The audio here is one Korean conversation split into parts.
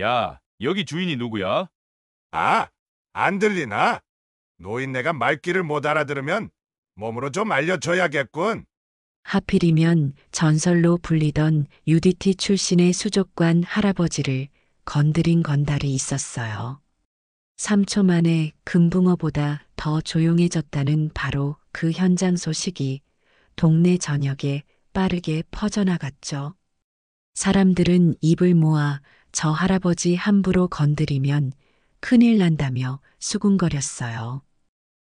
야, 여기 주인이 누구야? 아, 안 들리나? 노인네가 말귀를 못 알아들으면 몸으로 좀 알려줘야겠군. 하필이면 전설로 불리던 UDT 출신의 수족관 할아버지를 건드린 건달이 있었어요. 3초 만에 금붕어보다 더 조용해졌다는 바로 그 현장 소식이 동네 전역에 빠르게 퍼져나갔죠. 사람들은 입을 모아 저 할아버지 함부로 건드리면 큰일 난다며 수군거렸어요.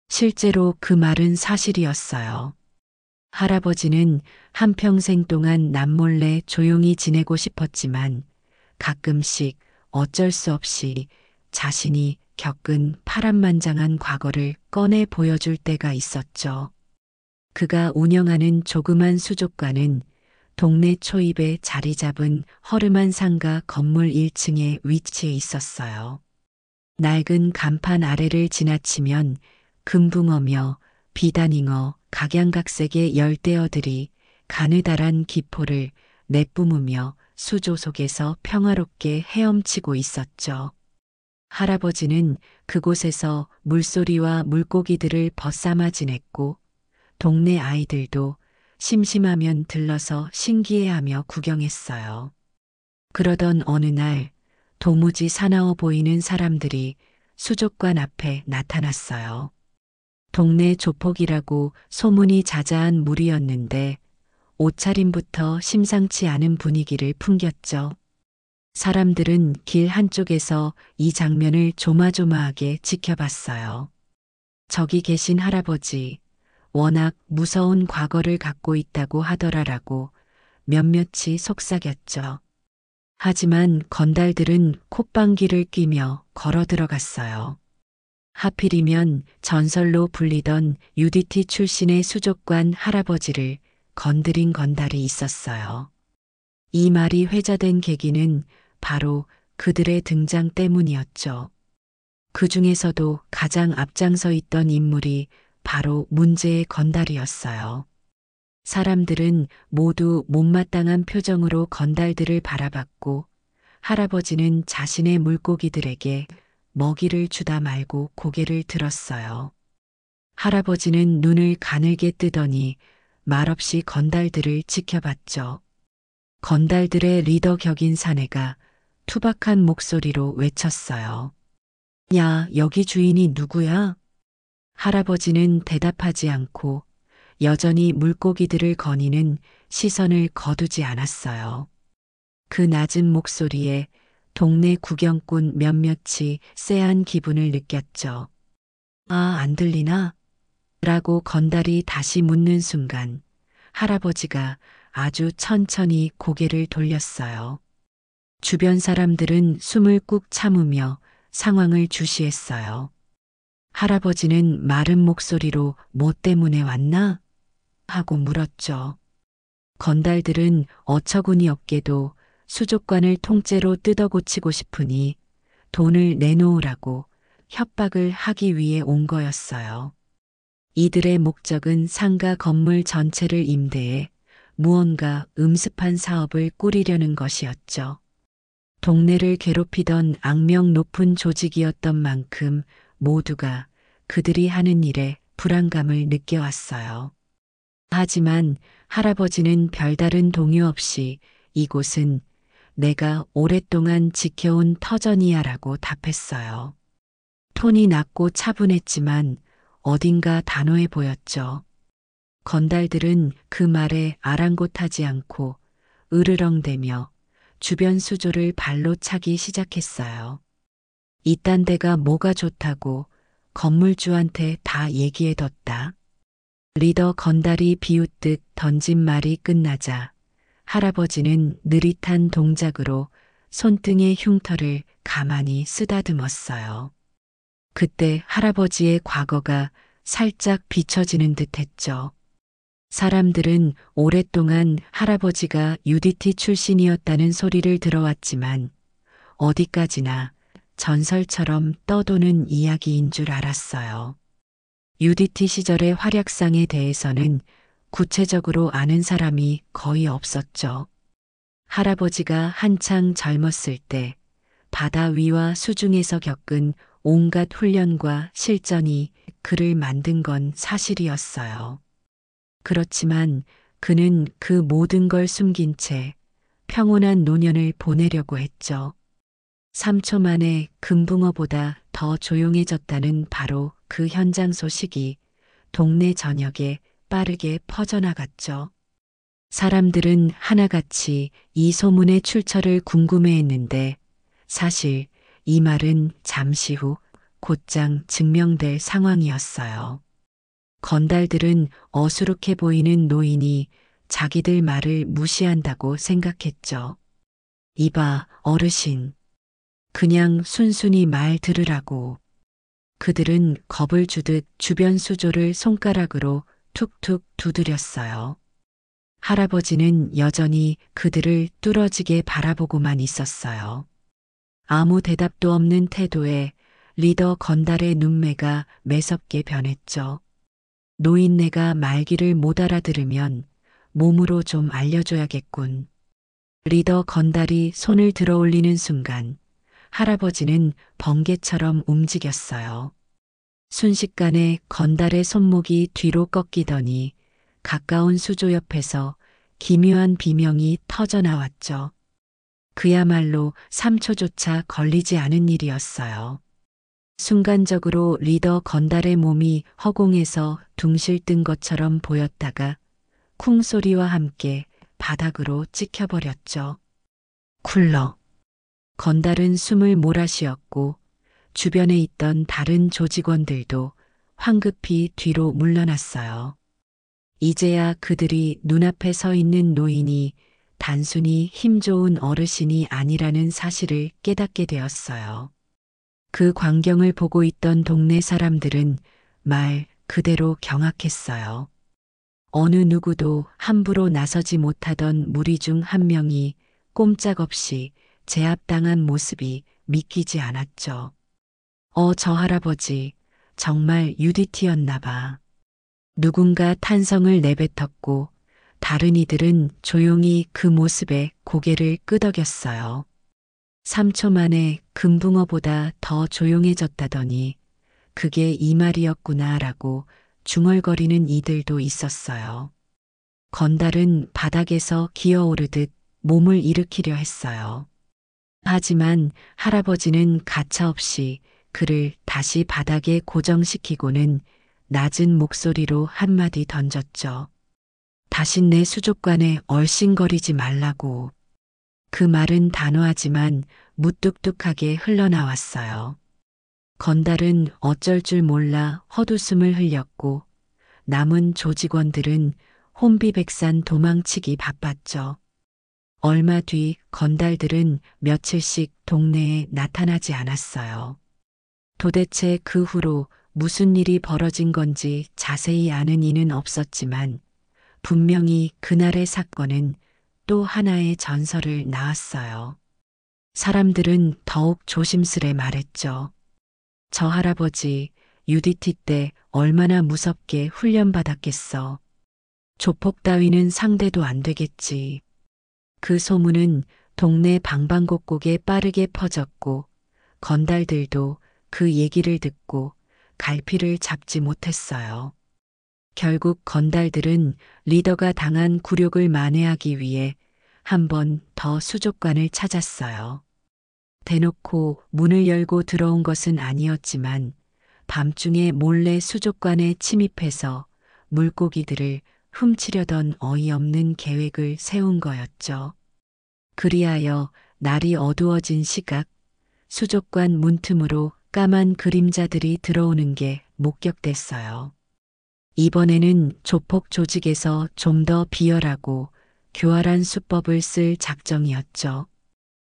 실제로 그 말은 사실이었어요. 할아버지는 한평생 동안 남몰래 조용히 지내고 싶었지만 가끔씩 어쩔 수 없이 자신이 겪은 파란만장한 과거를 꺼내 보여줄 때가 있었죠. 그가 운영하는 조그만 수족관은 동네 초입에 자리 잡은 허름한 상가 건물 1층에 위치해 있었어요. 낡은 간판 아래를 지나치면 금붕어며 비단잉어, 각양각색의 열대어들이 가느다란 기포를 내뿜으며 수조 속에서 평화롭게 헤엄치고 있었죠. 할아버지는 그곳에서 물소리와 물고기들을 벗삼아 지냈고 동네 아이들도 심심하면 들러서 신기해하며 구경했어요. 그러던 어느 날 도무지 사나워 보이는 사람들이 수족관 앞에 나타났어요. 동네 조폭이라고 소문이 자자한 무리였는데 옷차림부터 심상치 않은 분위기를 풍겼죠. 사람들은 길 한쪽에서 이 장면을 조마조마하게 지켜봤어요. 저기 계신 할아버지, 워낙 무서운 과거를 갖고 있다고 하더라라고 몇몇이 속삭였죠. 하지만 건달들은 콧방귀를 뀌며 걸어 들어갔어요. 하필이면 전설로 불리던 UDT 출신의 수족관 할아버지를 건드린 건달이 있었어요. 이 말이 회자된 계기는 바로 그들의 등장 때문이었죠. 그 중에서도 가장 앞장서 있던 인물이 바로 문제의 건달이었어요. 사람들은 모두 못마땅한 표정으로 건달들을 바라봤고 할아버지는 자신의 물고기들에게 먹이를 주다 말고 고개를 들었어요. 할아버지는 눈을 가늘게 뜨더니 말없이 건달들을 지켜봤죠. 건달들의 리더 격인 사내가 투박한 목소리로 외쳤어요. 야, 여기 주인이 누구야? 할아버지는 대답하지 않고 여전히 물고기들을 거니는 시선을 거두지 않았어요. 그 낮은 목소리에 동네 구경꾼 몇몇이 쎄한 기분을 느꼈죠. 아, 안 들리나? 라고 건달이 다시 묻는 순간 할아버지가 아주 천천히 고개를 돌렸어요. 주변 사람들은 숨을 꾹 참으며 상황을 주시했어요. 할아버지는 마른 목소리로 뭐 때문에 왔나? 하고 물었죠. 건달들은 어처구니 없게도 수족관을 통째로 뜯어고치고 싶으니 돈을 내놓으라고 협박을 하기 위해 온 거였어요. 이들의 목적은 상가 건물 전체를 임대해 무언가 음습한 사업을 꾸리려는 것이었죠. 동네를 괴롭히던 악명 높은 조직이었던 만큼 모두가 그들이 하는 일에 불안감을 느껴왔어요. 하지만 할아버지는 별다른 동요 없이 이곳은 내가 오랫동안 지켜온 터전이야라고 답했어요. 톤이 낮고 차분했지만 어딘가 단호해 보였죠. 건달들은 그 말에 아랑곳하지 않고 으르렁대며 주변 수조를 발로 차기 시작했어요. 이딴 데가 뭐가 좋다고 건물주한테 다 얘기해뒀다. 리더 건달이 비웃듯 던진 말이 끝나자 할아버지는 느릿한 동작으로 손등의 흉터를 가만히 쓰다듬었어요. 그때 할아버지의 과거가 살짝 비춰지는 듯 했죠. 사람들은 오랫동안 할아버지가 UDT 출신이었다는 소리를 들어왔지만 어디까지나 전설처럼 떠도는 이야기인 줄 알았어요. UDT 시절의 활약상에 대해서는 구체적으로 아는 사람이 거의 없었죠. 할아버지가 한창 젊었을 때 바다 위와 수중에서 겪은 온갖 훈련과 실전이 그를 만든 건 사실이었어요. 그렇지만 그는 그 모든 걸 숨긴 채 평온한 노년을 보내려고 했죠. 3초 만에 금붕어보다 더 조용해졌다는 바로 그 현장 소식이 동네 전역에 빠르게 퍼져나갔죠. 사람들은 하나같이 이 소문의 출처를 궁금해했는데 사실 이 말은 잠시 후 곧장 증명될 상황이었어요. 건달들은 어수룩해 보이는 노인이 자기들 말을 무시한다고 생각했죠. 이봐, 어르신. 그냥 순순히 말 들으라고. 그들은 겁을 주듯 주변 수조를 손가락으로 툭툭 두드렸어요. 할아버지는 여전히 그들을 뚫어지게 바라보고만 있었어요. 아무 대답도 없는 태도에 리더 건달의 눈매가 매섭게 변했죠. 노인네가 말귀를 못 알아들으면 몸으로 좀 알려줘야겠군. 리더 건달이 손을 들어 올리는 순간 할아버지는 번개처럼 움직였어요. 순식간에 건달의 손목이 뒤로 꺾이더니 가까운 수조 옆에서 기묘한 비명이 터져 나왔죠. 그야말로 3초조차 걸리지 않은 일이었어요. 순간적으로 리더 건달의 몸이 허공에서 둥실 뜬 것처럼 보였다가 쿵 소리와 함께 바닥으로 찍혀버렸죠. 쿨럭. 건달은 숨을 몰아쉬었고 주변에 있던 다른 조직원들도 황급히 뒤로 물러났어요. 이제야 그들이 눈앞에 서 있는 노인이 단순히 힘 좋은 어르신이 아니라는 사실을 깨닫게 되었어요. 그 광경을 보고 있던 동네 사람들은 말 그대로 경악했어요. 어느 누구도 함부로 나서지 못하던 무리 중 한 명이 꼼짝없이 제압당한 모습이 믿기지 않았죠. 저 할아버지, 정말 유디티였나 봐. 누군가 탄성을 내뱉었고 다른 이들은 조용히 그 모습에 고개를 끄덕였어요. 3초 만에 금붕어보다 더 조용해졌다더니 그게 이 말이었구나라고 중얼거리는 이들도 있었어요. 건달은 바닥에서 기어오르듯 몸을 일으키려 했어요. 하지만 할아버지는 가차없이 그를 다시 바닥에 고정시키고는 낮은 목소리로 한마디 던졌죠. 다신 내 수족관에 얼씬거리지 말라고. 그 말은 단호하지만 무뚝뚝하게 흘러나왔어요. 건달은 어쩔 줄 몰라 헛웃음을 흘렸고 남은 조직원들은 혼비백산 도망치기 바빴죠. 얼마 뒤 건달들은 며칠씩 동네에 나타나지 않았어요. 도대체 그 후로 무슨 일이 벌어진 건지 자세히 아는 이는 없었지만 분명히 그날의 사건은 또 하나의 전설을 낳았어요. 사람들은 더욱 조심스레 말했죠. 저 할아버지 유디티 때 얼마나 무섭게 훈련받았겠어. 조폭 따위는 상대도 안 되겠지. 그 소문은 동네 방방곡곡에 빠르게 퍼졌고 건달들도 그 얘기를 듣고 갈피를 잡지 못했어요. 결국 건달들은 리더가 당한 굴욕을 만회하기 위해 한 번 더 수족관을 찾았어요. 대놓고 문을 열고 들어온 것은 아니었지만 밤중에 몰래 수족관에 침입해서 물고기들을 훔치려던 어이없는 계획을 세운 거였죠. 그리하여 날이 어두워진 시각, 수족관 문틈으로 까만 그림자들이 들어오는 게 목격됐어요. 이번에는 조폭 조직에서 좀 더 비열하고 교활한 수법을 쓸 작정이었죠.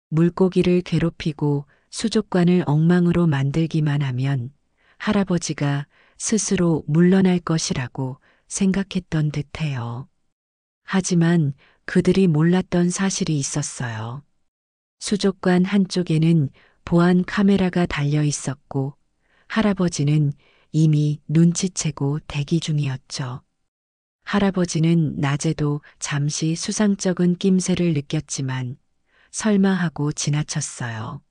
물고기를 괴롭히고 수족관을 엉망으로 만들기만 하면 할아버지가 스스로 물러날 것이라고 생각했던 듯해요. 하지만 그들이 몰랐던 사실이 있었어요. 수족관 한쪽에는 보안 카메라가 달려 있었고 할아버지는 이미 눈치채고 대기 중이었죠. 할아버지는 낮에도 잠시 수상쩍은 낌새를 느꼈지만 설마 하고 지나쳤어요.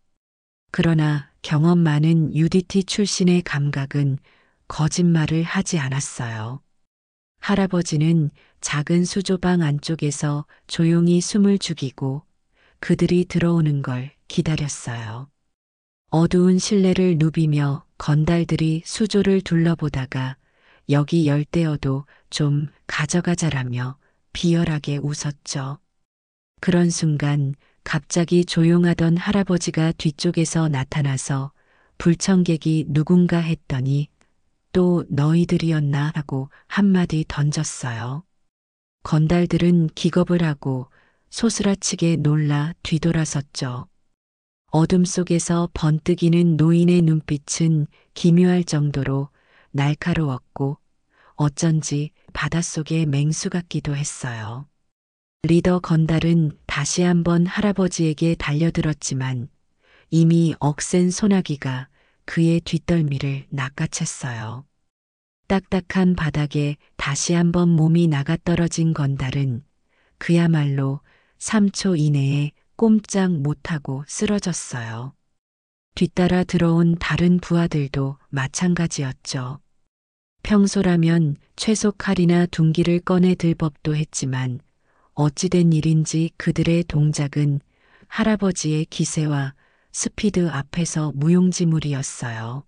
그러나 경험 많은 UDT 출신의 감각은 거짓말을 하지 않았어요. 할아버지는 작은 수조방 안쪽에서 조용히 숨을 죽이고 그들이 들어오는 걸 기다렸어요. 어두운 실내를 누비며 건달들이 수조를 둘러보다가 여기 열대어도 좀 가져가자라며 비열하게 웃었죠. 그런 순간 갑자기 조용하던 할아버지가 뒤쪽에서 나타나서 불청객이 누군가 했더니 또 너희들이었나 하고 한마디 던졌어요. 건달들은 기겁을 하고 소스라치게 놀라 뒤돌아섰죠. 어둠 속에서 번뜩이는 노인의 눈빛은 기묘할 정도로 날카로웠고 어쩐지 바닷속의 맹수 같기도 했어요. 리더 건달은 다시 한번 할아버지에게 달려들었지만 이미 억센 소나기가 그의 뒷덜미를 낚아챘어요. 딱딱한 바닥에 다시 한번 몸이 나가떨어진 건달은 그야말로 3초 이내에 꼼짝 못하고 쓰러졌어요. 뒤따라 들어온 다른 부하들도 마찬가지였죠. 평소라면 최소 칼이나 둔기를 꺼내 들 법도 했지만 어찌된 일인지 그들의 동작은 할아버지의 기세와 스피드 앞에서 무용지물이었어요.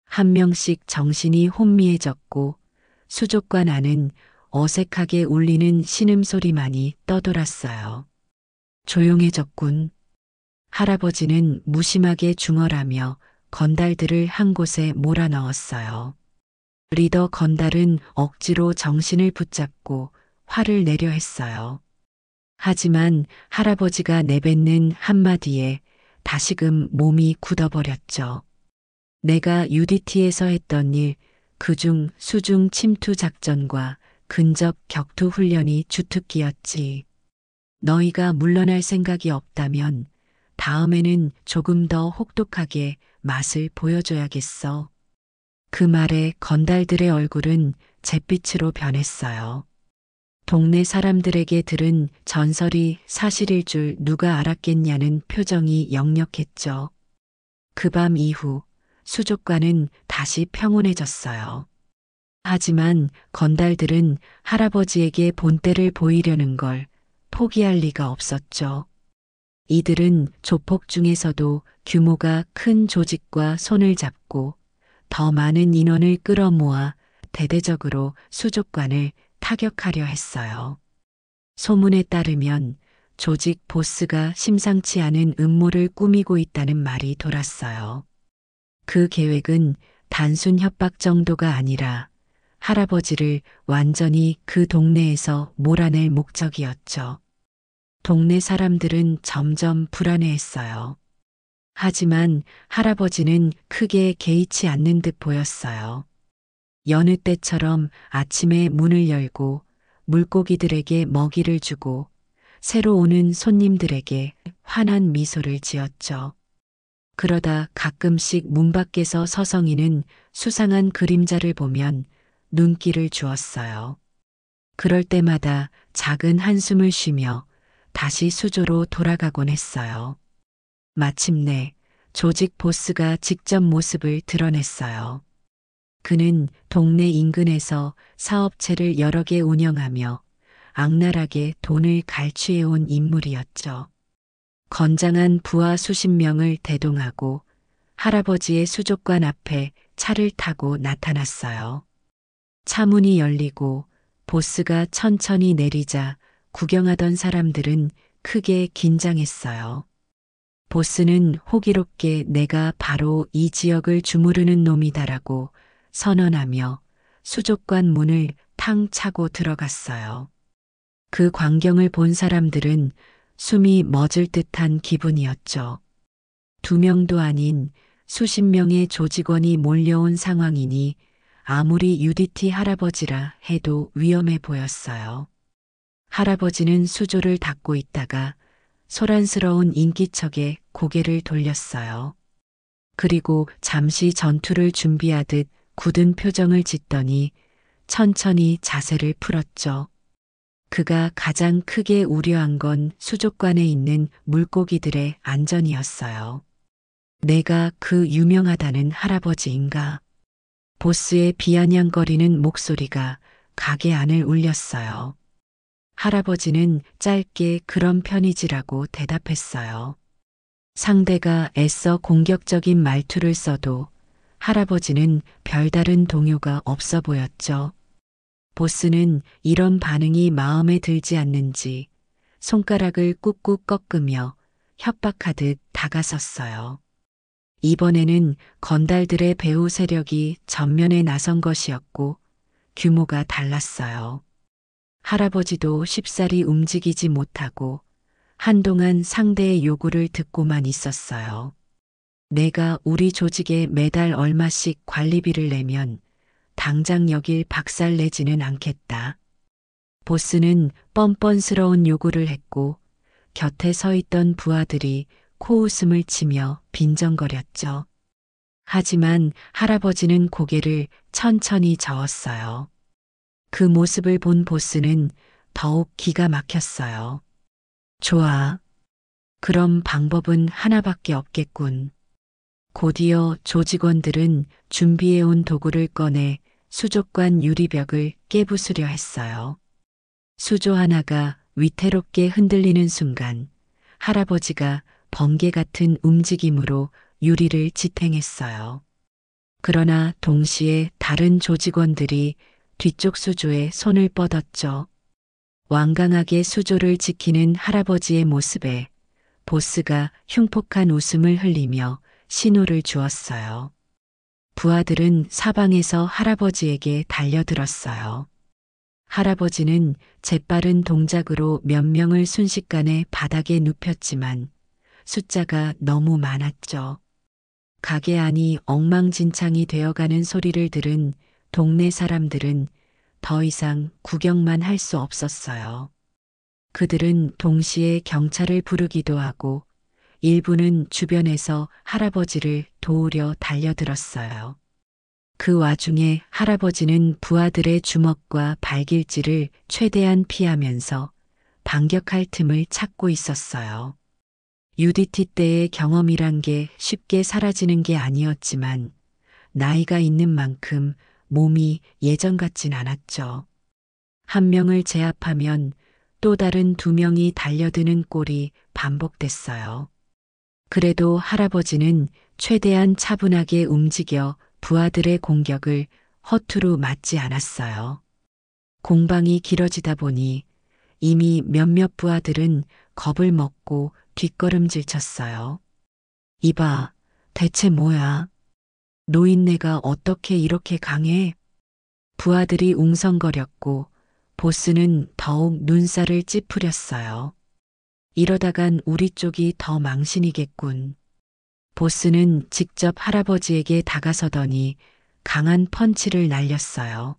한 명씩 정신이 혼미해졌고 수족관 안은 어색하게 울리는 신음소리만이 떠돌았어요. 조용해졌군. 할아버지는 무심하게 중얼하며 건달들을 한 곳에 몰아넣었어요. 리더 건달은 억지로 정신을 붙잡고 화를 내려 했어요. 하지만 할아버지가 내뱉는 한마디에 다시금 몸이 굳어버렸죠. 내가 UDT에서 했던 일, 그중 수중 침투 작전과 근접 격투 훈련이 주특기였지. 너희가 물러날 생각이 없다면 다음에는 조금 더 혹독하게 맛을 보여줘야겠어. 그 말에 건달들의 얼굴은 잿빛으로 변했어요. 동네 사람들에게 들은 전설이 사실일 줄 누가 알았겠냐는 표정이 역력했죠. 그 밤 이후 수족관은 다시 평온해졌어요. 하지만 건달들은 할아버지에게 본때를 보이려는 걸 포기할 리가 없었죠. 이들은 조폭 중에서도 규모가 큰 조직과 손을 잡고 더 많은 인원을 끌어모아 대대적으로 수족관을 타격하려 했어요. 소문에 따르면 조직 보스가 심상치 않은 음모를 꾸미고 있다는 말이 돌았어요. 그 계획은 단순 협박 정도가 아니라 할아버지를 완전히 그 동네에서 몰아낼 목적이었죠. 동네 사람들은 점점 불안해했어요. 하지만 할아버지는 크게 개의치 않는 듯 보였어요. 여느 때처럼 아침에 문을 열고 물고기들에게 먹이를 주고 새로 오는 손님들에게 환한 미소를 지었죠. 그러다 가끔씩 문 밖에서 서성이는 수상한 그림자를 보면 눈길을 주었어요. 그럴 때마다 작은 한숨을 쉬며 다시 수조로 돌아가곤 했어요. 마침내 조직 보스가 직접 모습을 드러냈어요. 그는 동네 인근에서 사업체를 여러 개 운영하며 악랄하게 돈을 갈취해온 인물이었죠. 건장한 부하 수십 명을 대동하고 할아버지의 수족관 앞에 차를 타고 나타났어요. 차 문이 열리고 보스가 천천히 내리자 구경하던 사람들은 크게 긴장했어요. 보스는 호기롭게 내가 바로 이 지역을 주무르는 놈이다라고 선언하며 수족관 문을 탕 차고 들어갔어요. 그 광경을 본 사람들은 숨이 멎을 듯한 기분이었죠. 2명도 아닌 수십 명의 조직원이 몰려온 상황이니 아무리 UDT 할아버지라 해도 위험해 보였어요. 할아버지는 수조를 닦고 있다가 소란스러운 인기척에 고개를 돌렸어요. 그리고 잠시 전투를 준비하듯 굳은 표정을 짓더니 천천히 자세를 풀었죠. 그가 가장 크게 우려한 건 수족관에 있는 물고기들의 안전이었어요. 내가 그 유명하다는 할아버지인가? 보스의 비아냥거리는 목소리가 가게 안을 울렸어요. 할아버지는 짧게 그런 편이지라고 대답했어요. 상대가 애써 공격적인 말투를 써도 할아버지는 별다른 동요가 없어 보였죠. 보스는 이런 반응이 마음에 들지 않는지 손가락을 꾹꾹 꺾으며 협박하듯 다가섰어요. 이번에는 건달들의 배후 세력이 전면에 나선 것이었고 규모가 달랐어요. 할아버지도 쉽사리 움직이지 못하고 한동안 상대의 요구를 듣고만 있었어요. 내가 우리 조직에 매달 얼마씩 관리비를 내면 당장 여길 박살내지는 않겠다. 보스는 뻔뻔스러운 요구를 했고 곁에 서 있던 부하들이 코웃음을 치며 빈정거렸죠. 하지만 할아버지는 고개를 천천히 저었어요. 그 모습을 본 보스는 더욱 기가 막혔어요. 좋아. 그럼 방법은 하나밖에 없겠군. 곧이어 조직원들은 준비해온 도구를 꺼내 수족관 유리벽을 깨부수려 했어요. 수조 하나가 위태롭게 흔들리는 순간 할아버지가 번개 같은 움직임으로 유리를 지탱했어요. 그러나 동시에 다른 조직원들이 뒤쪽 수조에 손을 뻗었죠. 완강하게 수조를 지키는 할아버지의 모습에 보스가 흉폭한 웃음을 흘리며 신호를 주었어요. 부하들은 사방에서 할아버지에게 달려들었어요. 할아버지는 재빠른 동작으로 몇 명을 순식간에 바닥에 눕혔지만 숫자가 너무 많았죠. 가게 안이 엉망진창이 되어가는 소리를 들은 동네 사람들은 더 이상 구경만 할 수 없었어요. 그들은 동시에 경찰을 부르기도 하고 일부는 주변에서 할아버지를 도우려 달려들었어요. 그 와중에 할아버지는 부하들의 주먹과 발길질을 최대한 피하면서 반격할 틈을 찾고 있었어요. UDT 때의 경험이란 게 쉽게 사라지는 게 아니었지만 나이가 있는 만큼 몸이 예전 같진 않았죠. 한 명을 제압하면 또 다른 두 명이 달려드는 꼴이 반복됐어요. 그래도 할아버지는 최대한 차분하게 움직여 부하들의 공격을 허투루 맞지 않았어요. 공방이 길어지다 보니 이미 몇몇 부하들은 겁을 먹고 뒷걸음질 쳤어요. 이봐, 대체 뭐야? 노인네가 어떻게 이렇게 강해? 부하들이 웅성거렸고 보스는 더욱 눈살을 찌푸렸어요. 이러다간 우리 쪽이 더 망신이겠군. 보스는 직접 할아버지에게 다가서더니 강한 펀치를 날렸어요.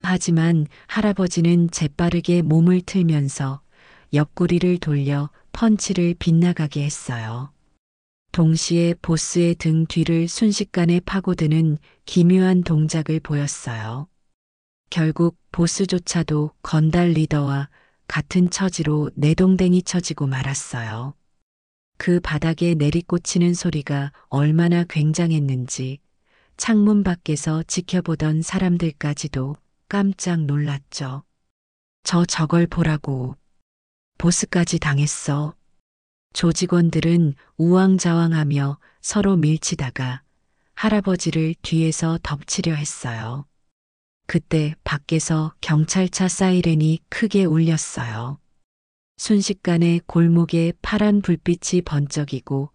하지만 할아버지는 재빠르게 몸을 틀면서 옆구리를 돌려 펀치를 빗나가게 했어요. 동시에 보스의 등 뒤를 순식간에 파고드는 기묘한 동작을 보였어요. 결국 보스조차도 건달 리더와 같은 처지로 내동댕이 쳐지고 말았어요. 그 바닥에 내리꽂히는 소리가 얼마나 굉장했는지 창문 밖에서 지켜보던 사람들까지도 깜짝 놀랐죠. 저걸 보라고. 보스까지 당했어. 조직원들은 우왕좌왕하며 서로 밀치다가 할아버지를 뒤에서 덮치려 했어요. 그때 밖에서 경찰차 사이렌이 크게 울렸어요. 순식간에 골목에 파란 불빛이 번쩍이고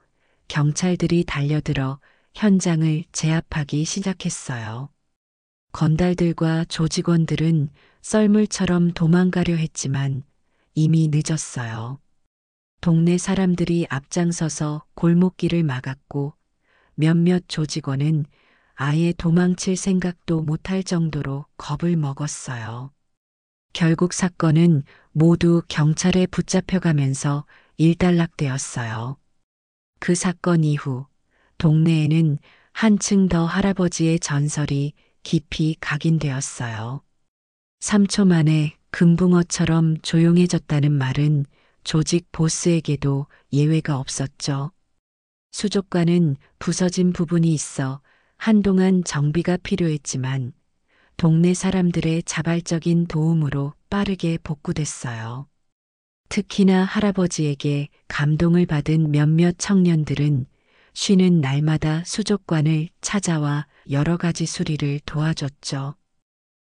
경찰들이 달려들어 현장을 제압하기 시작했어요. 건달들과 조직원들은 썰물처럼 도망가려 했지만 이미 늦었어요. 동네 사람들이 앞장서서 골목길을 막았고 몇몇 조직원은 아예 도망칠 생각도 못할 정도로 겁을 먹었어요. 결국 사건은 모두 경찰에 붙잡혀가면서 일단락되었어요. 그 사건 이후 동네에는 한층 더 할아버지의 전설이 깊이 각인되었어요. 3초 만에 금붕어처럼 조용해졌다는 말은 조직 보스에게도 예외가 없었죠. 수족관은 부서진 부분이 있어 한동안 정비가 필요했지만 동네 사람들의 자발적인 도움으로 빠르게 복구됐어요. 특히나 할아버지에게 감동을 받은 몇몇 청년들은 쉬는 날마다 수족관을 찾아와 여러 가지 수리를 도와줬죠.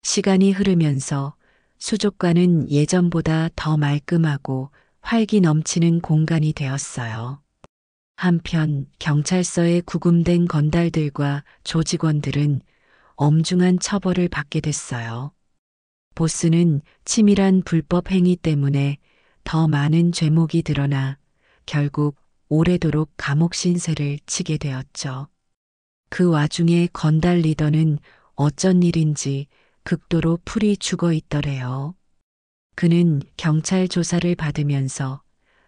시간이 흐르면서 수족관은 예전보다 더 말끔하고 활기 넘치는 공간이 되었어요. 한편 경찰서에 구금된 건달들과 조직원들은 엄중한 처벌을 받게 됐어요. 보스는 치밀한 불법 행위 때문에 더 많은 죄목이 드러나 결국 오래도록 감옥 신세를 지게 되었죠. 그 와중에 건달 리더는 어쩐 일인지 극도로 풀이 죽어 있더래요. 그는 경찰 조사를 받으면서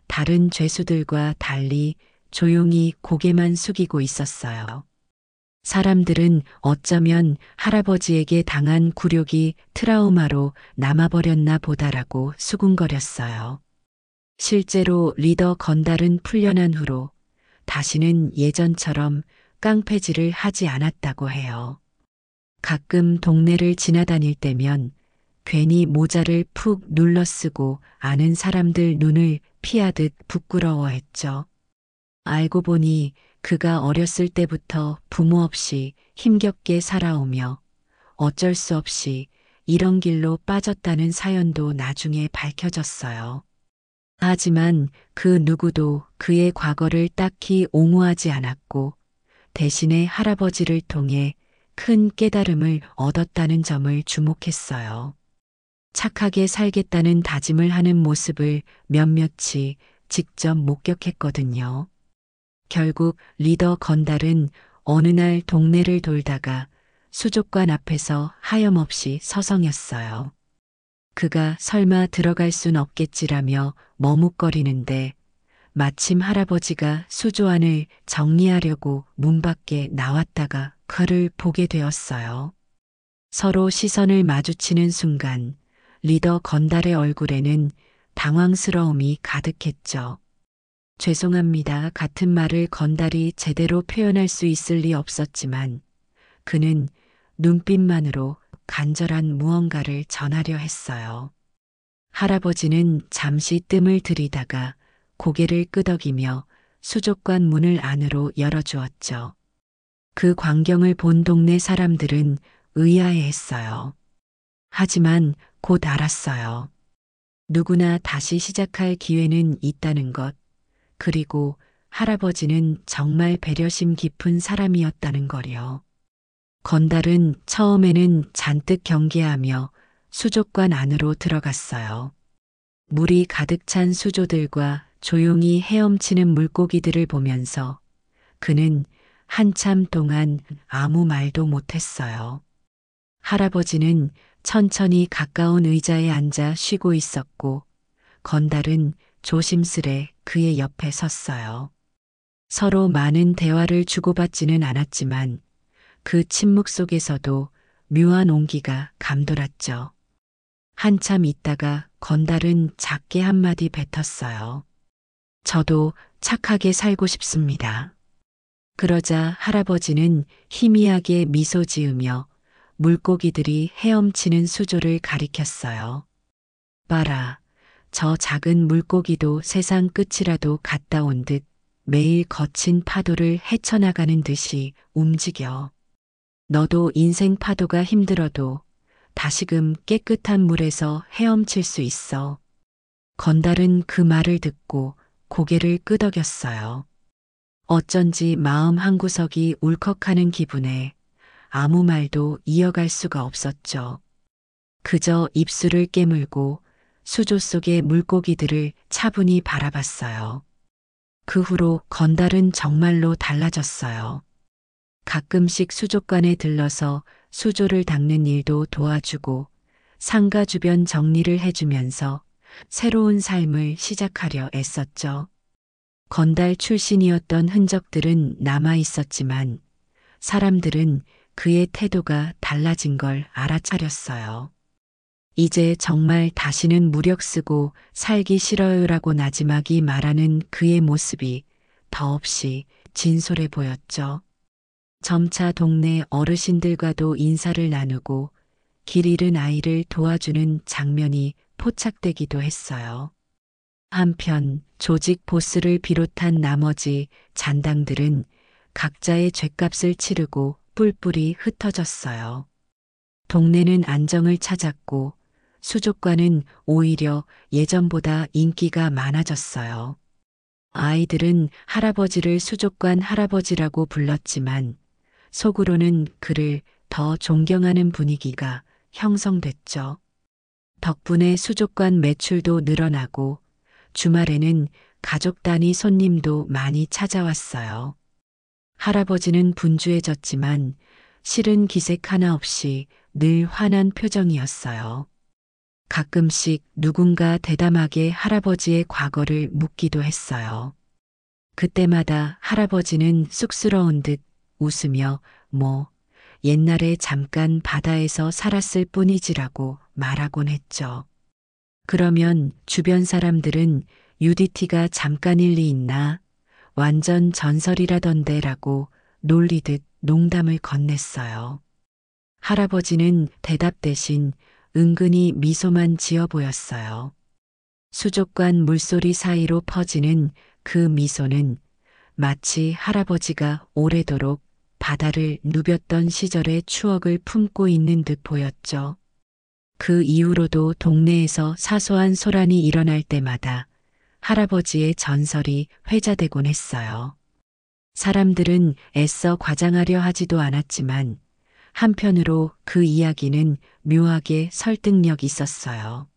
다른 죄수들과 달리 조용히 고개만 숙이고 있었어요. 사람들은 어쩌면 할아버지에게 당한 굴욕이 트라우마로 남아버렸나 보다라고 수군거렸어요. 실제로 리더 건달은 풀려난 후로 다시는 예전처럼 깡패질을 하지 않았다고 해요. 가끔 동네를 지나다닐 때면 괜히 모자를 푹 눌러쓰고 아는 사람들 눈을 피하듯 부끄러워했죠. 알고 보니 그가 어렸을 때부터 부모 없이 힘겹게 살아오며 어쩔 수 없이 이런 길로 빠졌다는 사연도 나중에 밝혀졌어요. 하지만 그 누구도 그의 과거를 딱히 옹호하지 않았고 대신에 할아버지를 통해 큰 깨달음을 얻었다는 점을 주목했어요. 착하게 살겠다는 다짐을 하는 모습을 몇몇이 직접 목격했거든요. 결국 리더 건달은 어느 날 동네를 돌다가 수족관 앞에서 하염없이 서성였어요. 그가 설마 들어갈 순 없겠지라며 머뭇거리는데 마침 할아버지가 수조 안을 정리하려고 문 밖에 나왔다가 그를 보게 되었어요. 서로 시선을 마주치는 순간 리더 건달의 얼굴에는 당황스러움이 가득했죠. 죄송합니다 같은 말을 건달이 제대로 표현할 수 있을 리 없었지만 그는 눈빛만으로 간절한 무언가를 전하려 했어요. 할아버지는 잠시 뜸을 들이다가 고개를 끄덕이며 수족관 문을 안으로 열어주었죠. 그 광경을 본 동네 사람들은 의아해했어요. 하지만 곧 알았어요. 누구나 다시 시작할 기회는 있다는 것, 그리고 할아버지는 정말 배려심 깊은 사람이었다는 거요. 건달은 처음에는 잔뜩 경계하며 수족관 안으로 들어갔어요. 물이 가득 찬 수조들과 조용히 헤엄치는 물고기들을 보면서 그는 한참 동안 아무 말도 못했어요. 할아버지는 천천히 가까운 의자에 앉아 쉬고 있었고 건달은 조심스레 그의 옆에 섰어요. 서로 많은 대화를 주고받지는 않았지만 그 침묵 속에서도 묘한 온기가 감돌았죠. 한참 있다가 건달은 작게 한마디 뱉었어요. 저도 착하게 살고 싶습니다. 그러자 할아버지는 희미하게 미소 지으며 물고기들이 헤엄치는 수조를 가리켰어요. 봐라, 저 작은 물고기도 세상 끝이라도 갔다 온 듯 매일 거친 파도를 헤쳐나가는 듯이 움직여. 너도 인생 파도가 힘들어도 다시금 깨끗한 물에서 헤엄칠 수 있어. 건달은 그 말을 듣고 고개를 끄덕였어요. 어쩐지 마음 한구석이 울컥하는 기분에 아무 말도 이어갈 수가 없었죠. 그저 입술을 깨물고 수조 속의 물고기들을 차분히 바라봤어요. 그 후로 건달은 정말로 달라졌어요. 가끔씩 수족관에 들러서 수조를 닦는 일도 도와주고 상가 주변 정리를 해주면서 새로운 삶을 시작하려 애썼죠. 건달 출신이었던 흔적들은 남아 있었지만 사람들은 그의 태도가 달라진 걸 알아차렸어요. 이제 정말 다시는 무력 쓰고 살기 싫어요라고 나지막이 말하는 그의 모습이 더없이 진솔해 보였죠. 점차 동네 어르신들과도 인사를 나누고 길 잃은 아이를 도와주는 장면이 포착되기도 했어요. 한편 조직 보스를 비롯한 나머지 잔당들은 각자의 죗값을 치르고 뿔뿔이 흩어졌어요. 동네는 안정을 찾았고 수족관은 오히려 예전보다 인기가 많아졌어요. 아이들은 할아버지를 수족관 할아버지라고 불렀지만 속으로는 그를 더 존경하는 분위기가 형성됐죠. 덕분에 수족관 매출도 늘어나고 주말에는 가족 단위 손님도 많이 찾아왔어요. 할아버지는 분주해졌지만 실은 기색 하나 없이 늘 환한 표정이었어요. 가끔씩 누군가 대담하게 할아버지의 과거를 묻기도 했어요. 그때마다 할아버지는 쑥스러운 듯 웃으며 옛날에 잠깐 바다에서 살았을 뿐이지라고 말하곤 했죠. 그러면 주변 사람들은 UDT가 잠깐일 리 있나? 완전 전설이라던데라고 놀리듯 농담을 건넸어요. 할아버지는 대답 대신 은근히 미소만 지어 보였어요. 수족관 물소리 사이로 퍼지는 그 미소는 마치 할아버지가 오래도록 바다를 누볐던 시절의 추억을 품고 있는 듯 보였죠. 그 이후로도 동네에서 사소한 소란이 일어날 때마다 할아버지의 전설이 회자되곤 했어요. 사람들은 애써 과장하려 하지도 않았지만 한편으로 그 이야기는 묘하게 설득력 있었어요.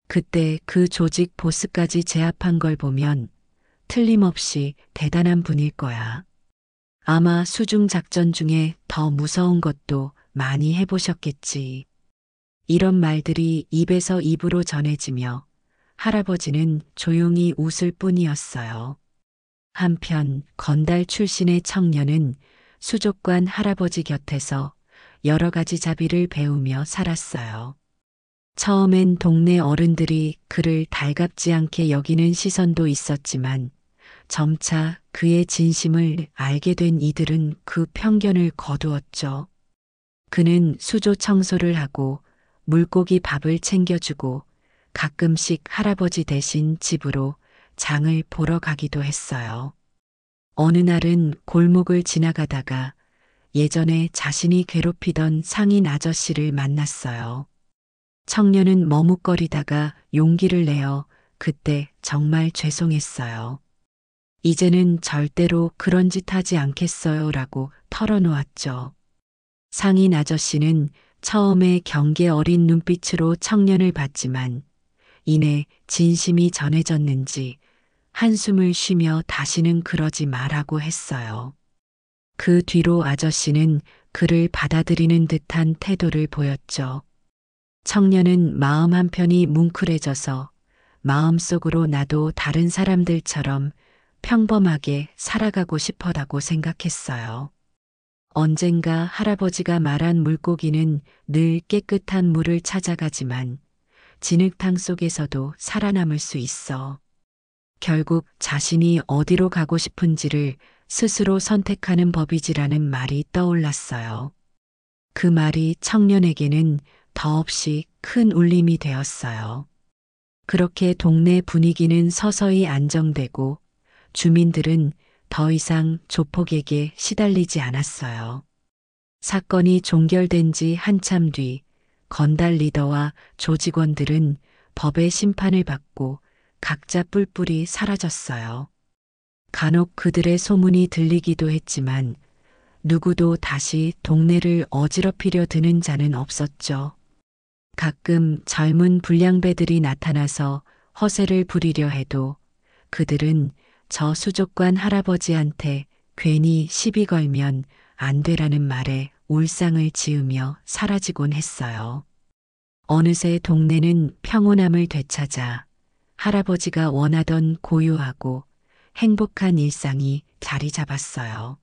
그때 그 조직 보스까지 제압한 걸 보면 틀림없이 대단한 분일 거야. 아마 수중 작전 중에 더 무서운 것도 많이 해보셨겠지. 이런 말들이 입에서 입으로 전해지며 할아버지는 조용히 웃을 뿐이었어요. 한편 건달 출신의 청년은 수족관 할아버지 곁에서 여러 가지 자비를 배우며 살았어요. 처음엔 동네 어른들이 그를 달갑지 않게 여기는 시선도 있었지만 점차 그의 진심을 알게 된 이들은 그 편견을 거두었죠. 그는 수조 청소를 하고 물고기 밥을 챙겨주고 가끔씩 할아버지 대신 집으로 장을 보러 가기도 했어요. 어느 날은 골목을 지나가다가 예전에 자신이 괴롭히던 상인 아저씨를 만났어요. 청년은 머뭇거리다가 용기를 내어 그때 정말 죄송했어요. 이제는 절대로 그런 짓 하지 않겠어요 라고 털어놓았죠. 상인 아저씨는 처음에 경계 어린 눈빛으로 청년을 봤지만 이내 진심이 전해졌는지 한숨을 쉬며 다시는 그러지 말라고 했어요. 그 뒤로 아저씨는 그를 받아들이는 듯한 태도를 보였죠. 청년은 마음 한편이 뭉클해져서 마음속으로 나도 다른 사람들처럼 평범하게 살아가고 싶어라고 생각했어요. 언젠가 할아버지가 말한 물고기는 늘 깨끗한 물을 찾아가지만 진흙탕 속에서도 살아남을 수 있어. 결국 자신이 어디로 가고 싶은지를 스스로 선택하는 법이지라는 말이 떠올랐어요. 그 말이 청년에게는 더없이 큰 울림이 되었어요. 그렇게 동네 분위기는 서서히 안정되고 주민들은 더 이상 조폭에게 시달리지 않았어요. 사건이 종결된 지 한참 뒤 건달 리더와 조직원들은 법의 심판을 받고 각자 뿔뿔이 사라졌어요. 간혹 그들의 소문이 들리기도 했지만 누구도 다시 동네를 어지럽히려 드는 자는 없었죠. 가끔 젊은 불량배들이 나타나서 허세를 부리려 해도 그들은 저 수족관 할아버지한테 괜히 시비 걸면 안 되라는 말에 울상을 지으며 사라지곤 했어요. 어느새 동네는 평온함을 되찾아 할아버지가 원하던 고요하고 행복한 일상이 자리 잡았어요.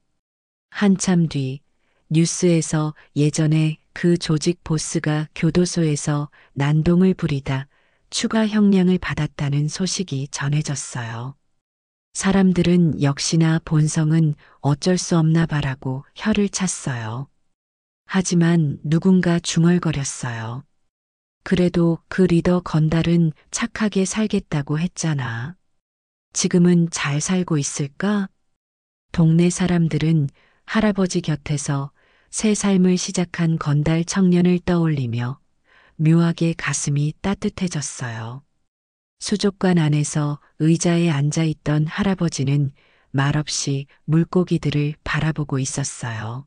한참 뒤 뉴스에서 예전에 그 조직 보스가 교도소에서 난동을 부리다 추가 형량을 받았다는 소식이 전해졌어요. 사람들은 역시나 본성은 어쩔 수 없나 봐라고 혀를 찼어요. 하지만 누군가 중얼거렸어요. 그래도 그 리더 건달은 착하게 살겠다고 했잖아. 지금은 잘 살고 있을까? 동네 사람들은 할아버지 곁에서 새 삶을 시작한 건달 청년을 떠올리며 묘하게 가슴이 따뜻해졌어요. 수족관 안에서 의자에 앉아 있던 할아버지는 말없이 물고기들을 바라보고 있었어요.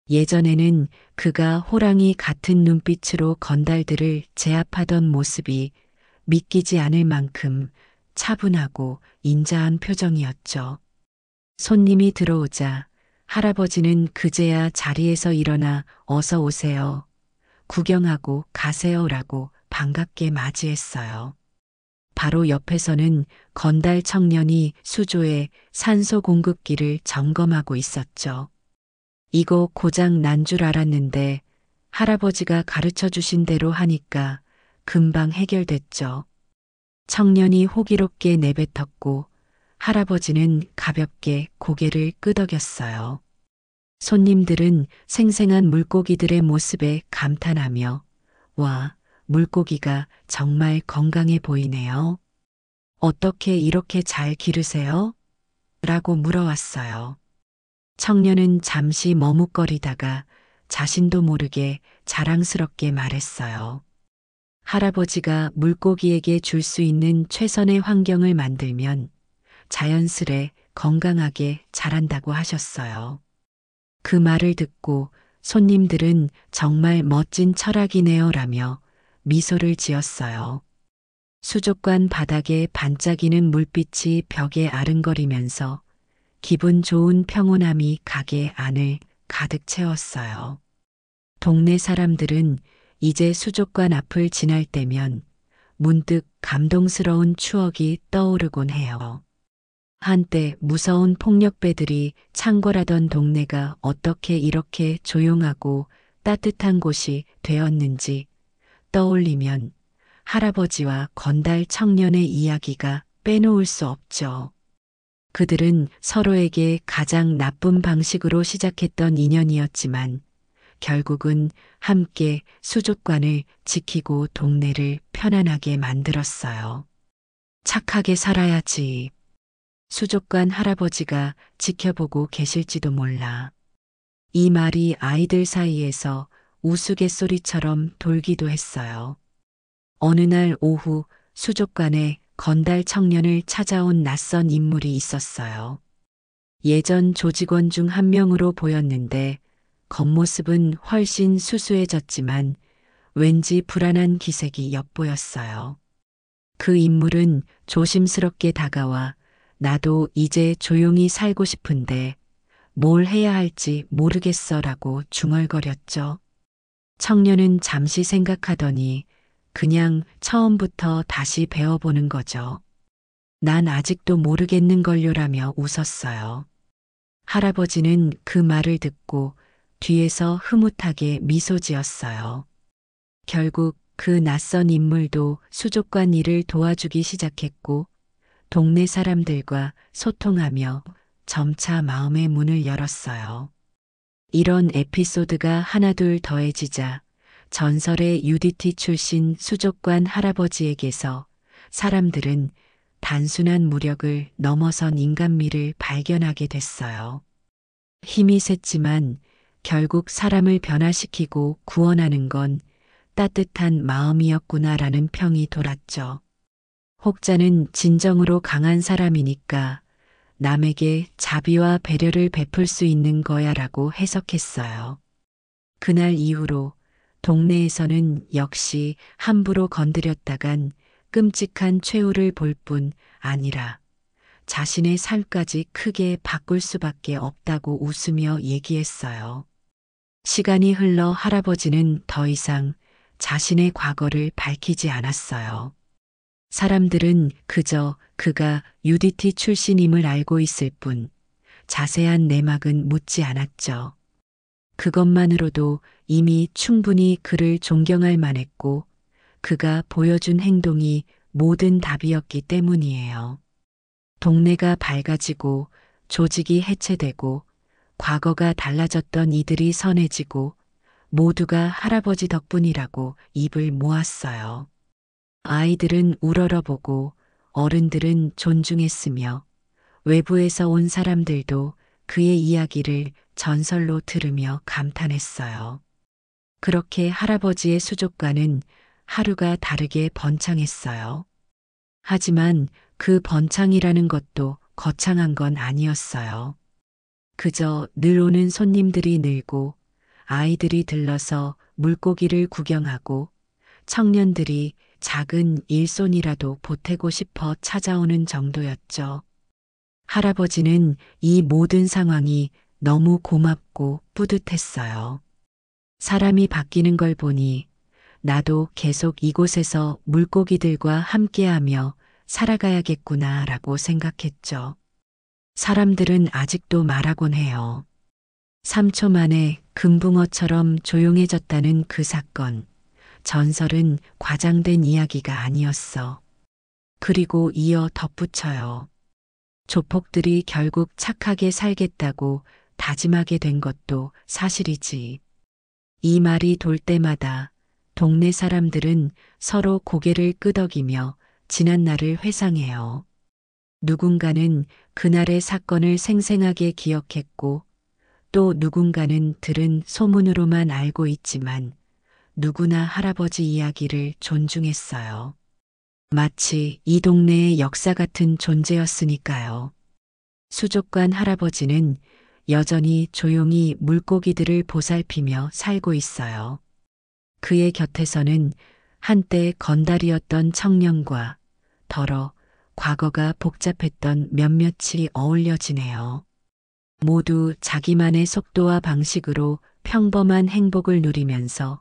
예전에는 그가 호랑이 같은 눈빛으로 건달들을 제압하던 모습이 믿기지 않을 만큼 차분하고 인자한 표정이었죠. 손님이 들어오자 할아버지는 그제야 자리에서 일어나 어서 오세요. 구경하고 가세요라고 반갑게 맞이했어요. 바로 옆에서는 건달 청년이 수조의 산소 공급기를 점검하고 있었죠. 이거 고장 난 줄 알았는데 할아버지가 가르쳐 주신 대로 하니까 금방 해결됐죠. 청년이 호기롭게 내뱉었고 할아버지는 가볍게 고개를 끄덕였어요. 손님들은 생생한 물고기들의 모습에 감탄하며 와, 물고기가 정말 건강해 보이네요. 어떻게 이렇게 잘 기르세요? 라고 물어왔어요. 청년은 잠시 머뭇거리다가 자신도 모르게 자랑스럽게 말했어요. 할아버지가 물고기에게 줄 수 있는 최선의 환경을 만들면 자연스레 건강하게 자란다고 하셨어요. 그 말을 듣고 손님들은 정말 멋진 철학이네요라며 미소를 지었어요. 수족관 바닥에 반짝이는 물빛이 벽에 아른거리면서 기분 좋은 평온함이 가게 안을 가득 채웠어요. 동네 사람들은 이제 수족관 앞을 지날 때면 문득 감동스러운 추억이 떠오르곤 해요. 한때 무서운 폭력배들이 창궐하던 동네가 어떻게 이렇게 조용하고 따뜻한 곳이 되었는지 떠올리면 할아버지와 건달 청년의 이야기가 빼놓을 수 없죠. 그들은 서로에게 가장 나쁜 방식으로 시작했던 인연이었지만 결국은 함께 수족관을 지키고 동네를 편안하게 만들었어요. 착하게 살아야지. 수족관 할아버지가 지켜보고 계실지도 몰라. 이 말이 아이들 사이에서 우스갯소리처럼 돌기도 했어요. 어느 날 오후 수족관에 건달 청년을 찾아온 낯선 인물이 있었어요. 예전 조직원 중 한 명으로 보였는데 겉모습은 훨씬 수수해졌지만 왠지 불안한 기색이 엿보였어요. 그 인물은 조심스럽게 다가와 나도 이제 조용히 살고 싶은데 뭘 해야 할지 모르겠어라고 중얼거렸죠. 청년은 잠시 생각하더니 그냥 처음부터 다시 배워보는 거죠. 난 아직도 모르겠는걸요라며 웃었어요. 할아버지는 그 말을 듣고 뒤에서 흐뭇하게 미소 지었어요. 결국 그 낯선 인물도 수족관 일을 도와주기 시작했고 동네 사람들과 소통하며 점차 마음의 문을 열었어요. 이런 에피소드가 하나둘 더해지자 전설의 UDT 출신 수족관 할아버지에게서 사람들은 단순한 무력을 넘어선 인간미를 발견하게 됐어요. 힘이 셌지만 결국 사람을 변화시키고 구원하는 건 따뜻한 마음이었구나라는 평이 돌았죠. 혹자는 진정으로 강한 사람이니까 남에게 자비와 배려를 베풀 수 있는 거야라고 해석했어요. 그날 이후로 동네에서는 역시 함부로 건드렸다간 끔찍한 최후를 볼 뿐 아니라 자신의 삶까지 크게 바꿀 수밖에 없다고 웃으며 얘기했어요. 시간이 흘러 할아버지는 더 이상 자신의 과거를 밝히지 않았어요. 사람들은 그저 그가 UDT 출신임을 알고 있을 뿐 자세한 내막은 묻지 않았죠. 그것만으로도 이미 충분히 그를 존경할 만했고 그가 보여준 행동이 모든 답이었기 때문이에요. 동네가 밝아지고 조직이 해체되고 과거가 달라졌던 이들이 선해지고 모두가 할아버지 덕분이라고 입을 모았어요. 아이들은 우러러보고 어른들은 존중했으며 외부에서 온 사람들도 그의 이야기를 전설로 들으며 감탄했어요. 그렇게 할아버지의 수족관은 하루가 다르게 번창했어요. 하지만 그 번창이라는 것도 거창한 건 아니었어요. 그저 늘 오는 손님들이 늘고 아이들이 들러서 물고기를 구경하고 청년들이 작은 일손이라도 보태고 싶어 찾아오는 정도였죠. 할아버지는 이 모든 상황이 너무 고맙고 뿌듯했어요. 사람이 바뀌는 걸 보니 나도 계속 이곳에서 물고기들과 함께하며 살아가야겠구나라고 생각했죠. 사람들은 아직도 말하곤 해요. 3초 만에 금붕어처럼 조용해졌다는 그 사건. 전설은 과장된 이야기가 아니었어. 그리고 이어 덧붙여요. 조폭들이 결국 착하게 살겠다고 다짐하게 된 것도 사실이지. 이 말이 돌 때마다 동네 사람들은 서로 고개를 끄덕이며 지난 날을 회상해요. 누군가는 그날의 사건을 생생하게 기억했고 또 누군가는 들은 소문으로만 알고 있지만 누구나 할아버지 이야기를 존중했어요. 마치 이 동네의 역사 같은 존재였으니까요. 수족관 할아버지는 여전히 조용히 물고기들을 보살피며 살고 있어요. 그의 곁에서는 한때 건달이었던 청년과 더러 과거가 복잡했던 몇몇이 어울려 지내요. 모두 자기만의 속도와 방식으로 평범한 행복을 누리면서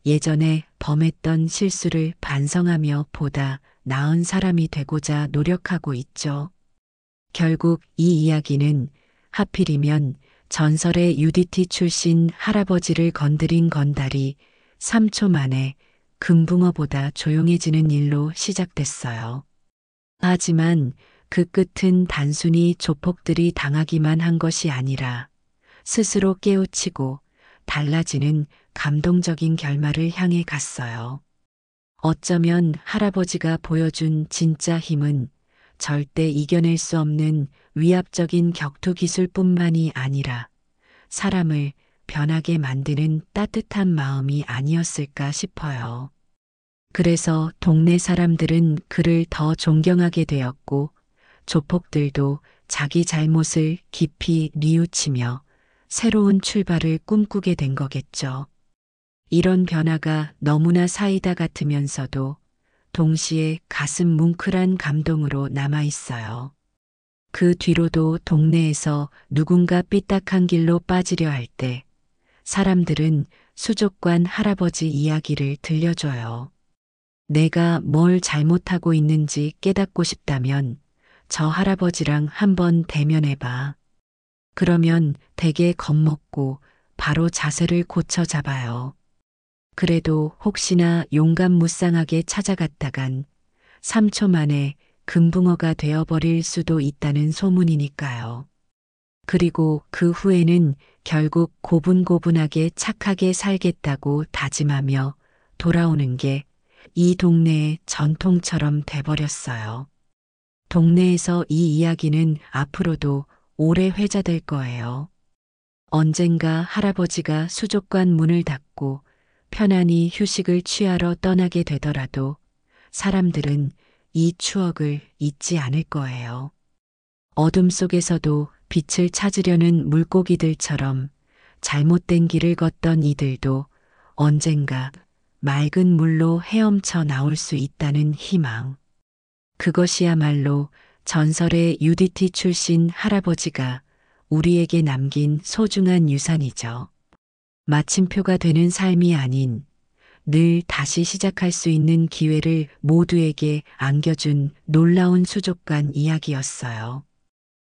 예전에 범했던 실수를 반성하며 보다 나은 사람이 되고자 노력하고 있죠. 결국 이 이야기는 하필이면 전설의 UDT 출신 할아버지를 건드린 건달이 3초 만에 금붕어보다 조용해지는 일로 시작됐어요. 하지만 그 끝은 단순히 조폭들이 당하기만 한 것이 아니라 스스로 깨우치고 달라지는 감동적인 결말을 향해 갔어요. 어쩌면 할아버지가 보여준 진짜 힘은 절대 이겨낼 수 없는 위압적인 격투 기술뿐만이 아니라 사람을 변하게 만드는 따뜻한 마음이 아니었을까 싶어요. 그래서 동네 사람들은 그를 더 존경하게 되었고 조폭들도 자기 잘못을 깊이 뉘우치며 새로운 출발을 꿈꾸게 된 거겠죠. 이런 변화가 너무나 사이다 같으면서도 동시에 가슴 뭉클한 감동으로 남아 있어요. 그 뒤로도 동네에서 누군가 삐딱한 길로 빠지려 할 때 사람들은 수족관 할아버지 이야기를 들려줘요. 내가 뭘 잘못하고 있는지 깨닫고 싶다면 저 할아버지랑 한번 대면해봐. 그러면 되게 겁먹고 바로 자세를 고쳐 잡아요. 그래도 혹시나 용감무쌍하게 찾아갔다간 3초 만에 금붕어가 되어버릴 수도 있다는 소문이니까요. 그리고 그 후에는 결국 고분고분하게 착하게 살겠다고 다짐하며 돌아오는 게 이 동네의 전통처럼 돼버렸어요. 동네에서 이 이야기는 앞으로도 오래 회자될 거예요. 언젠가 할아버지가 수족관 문을 닫고 편안히 휴식을 취하러 떠나게 되더라도 사람들은 이 추억을 잊지 않을 거예요. 어둠 속에서도 빛을 찾으려는 물고기들처럼 잘못된 길을 걷던 이들도 언젠가 맑은 물로 헤엄쳐 나올 수 있다는 희망. 그것이야말로 전설의 UDT 출신 할아버지가 우리에게 남긴 소중한 유산이죠. 마침표가 되는 삶이 아닌 늘 다시 시작할 수 있는 기회를 모두에게 안겨준 놀라운 수족관 이야기였어요.